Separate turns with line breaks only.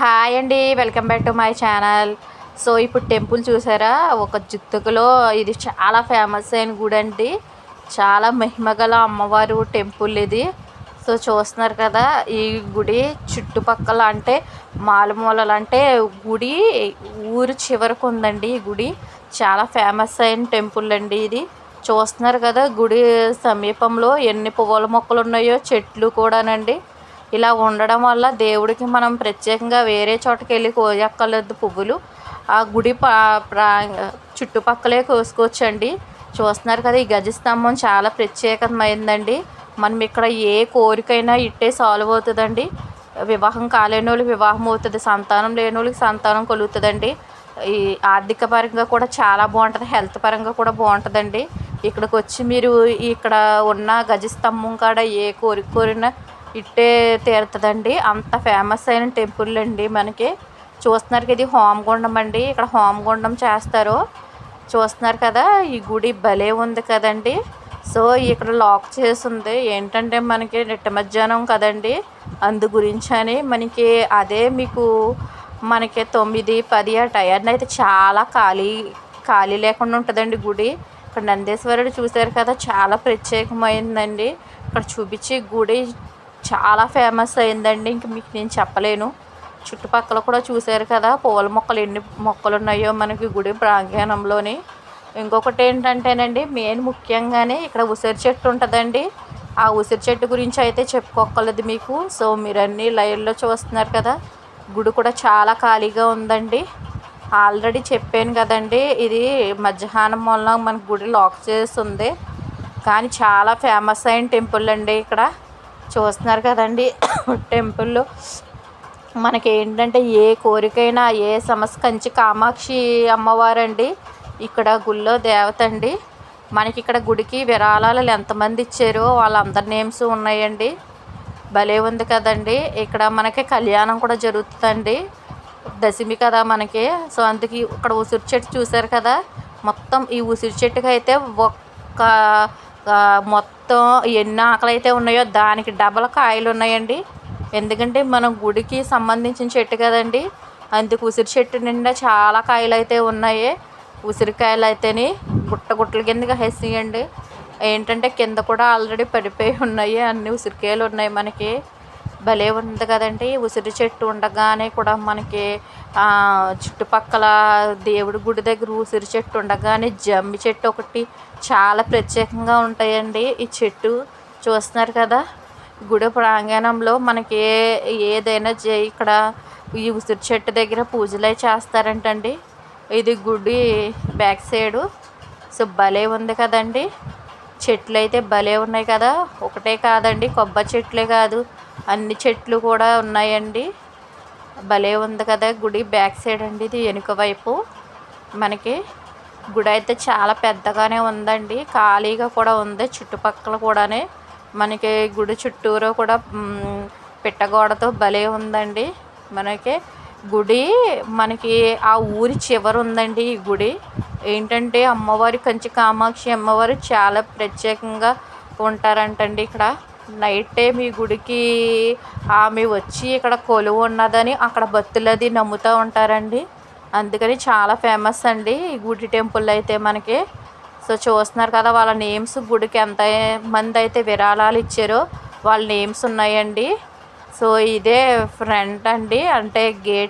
Hi అండి, welcome back to my channel. So ఇప్పుడు temple చూసారా, ఒక జిత్తుకులో ఇది చాలా ఫేమస్ అయిన గుడి అండి. చాలా మహిమగల అమ్మవారు టెంపుల్ ఇది. సో చూస్తున్నారు కదా, ఈ గుడి చుట్టుపక్కల అంటే మాలుమూలలు అంటే గుడి ఊరు చివరకు ఉందండి. ఈ గుడి చాలా ఫేమస్ అయిన టెంపుల్ అండి ఇది. చూస్తున్నారు కదా, గుడి సమీపంలో ఎన్ని పువ్వుల మొక్కలు ఉన్నాయో, చెట్లు కూడానండి. ఇలా ఉండడం వల్ల దేవుడికి మనం ప్రత్యేకంగా వేరే చోటకి వెళ్ళి కోయక్కర్లేదు పువ్వులు. ఆ గుడి చుట్టుపక్కలే కోసుకోవచ్చండి. చూస్తున్నారు కదా, ఈ గజస్తంభం చాలా ప్రత్యేకమైందండి. మనం ఇక్కడ ఏ కోరికైనా ఇట్టే సాల్వ్ అవుతుందండి. వివాహం కాలేని వాళ్ళకి వివాహం అవుతుంది, సంతానం లేని వాళ్ళకి సంతానం కలుగుతుందండి. ఈ ఆర్థిక పరంగా కూడా చాలా బాగుంటుంది, హెల్త్ పరంగా కూడా బాగుంటుందండి. ఇక్కడికి వచ్చి మీరు ఇక్కడ ఉన్న గజస్తంభం కాడ ఏ కోరిక కోరినా ఇట్టే తీరుతుందండి. అంత ఫేమస్ అయిన టెంపుల్ అండి మనకి. చూస్తున్నారు కదా, ఇది హోమగుండం అండి. ఇక్కడ హోమగుండం చేస్తారు. చూస్తున్నారు కదా, ఈ గుడి భలే ఉంది కదండి. సో ఇక్కడ లాక్ చేసి ఉంది. ఏంటంటే మనకి నిట్ట మధ్యాహ్నం కదండి, అందు గురించి అని మనకి అదే మీకు మనకి 9, 10 ఆ టైర్ని అయితే చాలా ఖాళీ లేకుండా ఉంటుందండి గుడి. ఇక్కడ నందీశ్వరుడు చూశారు కదా, చాలా ప్రత్యేకమైందండి. ఇక్కడ చూపించే గుడి చాలా ఫేమస్ అయిందండి. ఇంక మీకు నేను చెప్పలేను. చుట్టుపక్కల కూడా చూశారు కదా, పూల మొక్కలు ఎన్ని మొక్కలు ఉన్నాయో మనకి గుడి ప్రాంగణంలోని. ఇంకొకటి ఏంటంటేనండి, మెయిన్ ముఖ్యంగానే ఇక్కడ ఉసిరి చెట్టు ఉంటుందండి. ఆ ఉసిరి చెట్టు గురించి అయితే చెప్పుకోగలదు మీకు. సో మీరు అన్నీ లైవ్లో చూస్తున్నారు కదా, గుడి కూడా చాలా ఖాళీగా ఉందండి. ఆల్రెడీ చెప్పాను కదండి, ఇది మధ్యాహ్నం వల్ల మనకు గుడి లాక్ చేసి ఉంది. కానీ చాలా ఫేమస్ అయిన టెంపుల్ అండి. ఇక్కడ చూస్తున్నారు కదండి, టెంపుల్లో మనకి ఏంటంటే ఏ కోరికైనా ఏ సమస్య కంచి కామాక్షి అమ్మవారండి ఇక్కడ గుళ్ళో దేవత అండి. మనకి ఇక్కడ గుడికి విరాళాలు ఎంతమంది ఇచ్చారో వాళ్ళందరి నేమ్స్ ఉన్నాయండి. భలే ఉంది కదండి. ఇక్కడ మనకి కళ్యాణం కూడా జరుగుతుందండి, దశమి కదా మనకి. సో అందుకే ఇక్కడ ఉసిరి చెట్టు చూశారు కదా, మొత్తం ఈ ఉసిరి చెట్టుకి అయితే ఒక్క మొత్తం ఎన్ని ఆకులు అయితే ఉన్నాయో దానికి డబల్ కాయలు ఉన్నాయండి. ఎందుకంటే మనం గుడికి సంబంధించిన చెట్టు కదండి, అందుకు ఉసిరి చెట్టు నిండా చాలా కాయలు అయితే ఉన్నాయి. ఉసిరికాయలు అయితేని గుట్టల కిందగా వేసేయండి. ఏంటంటే కింద కూడా ఆల్రెడీ పడిపోయి ఉన్నాయి, అన్ని ఉసిరికాయలు ఉన్నాయి మనకి. భలే ఉంది కదండి. ఉసిరి చెట్టు ఉండగానే కూడా మనకి చుట్టుపక్కల దేవుడి గుడి దగ్గర ఉసిరి చెట్టు ఉండగానే జమ్మి చెట్టు ఒకటి చాలా ప్రత్యేకంగా ఉంటాయండి. ఈ చెట్టు చూస్తున్నారు కదా, గుడి ప్రాంగణంలో మనకి ఏదైనా ఇక్కడ ఈ ఉసిరి చెట్టు దగ్గర పూజలు చేస్తారంటండి. ఇది గుడి బ్యాక్ సైడు. సో భలే ఉంది కదండి. చెట్లు అయితే భలే ఉన్నాయి కదా. ఒకటే కాదండి, కొబ్బరి చెట్లే కాదు, అన్ని చెట్లు కూడా ఉన్నాయండి. భలే ఉంది కదా. గుడి బ్యాక్ సైడ్ అండి ఇది, వెనుక వైపు మనకి. గుడి అయితే చాలా పెద్దగానే ఉందండి, ఖాళీగా కూడా ఉంది. చుట్టుపక్కల కూడానే మనకి గుడి చుట్టూరు కూడా పిట్టగోడతో భలే ఉందండి మనకి. గుడి మనకి ఆ ఊరి చివరి ఉందండి ఈ గుడి. ఏంటంటే అమ్మవారి కంచి కామాక్షి అమ్మవారు చాలా ప్రత్యేకంగా ఉంటారంటండి ఇక్కడ. నైట్ టైం ఈ గుడికి ఆమె వచ్చి ఇక్కడ కొలువు ఉన్నదని అక్కడ భక్తులది నమ్ముతూ ఉంటారండి. అందుకని చాలా ఫేమస్ అండి ఈ గుడి టెంపుల్ అయితే మనకి. సో చూస్తున్నారు కదా, వాళ్ళ నేమ్స్ గుడికి ఎంత మంది అయితే విరాళాలు ఇచ్చారో వాళ్ళ నేమ్స్ ఉన్నాయండి. సో ఇదే ఫ్రంట్ అండి, అంటే గేట్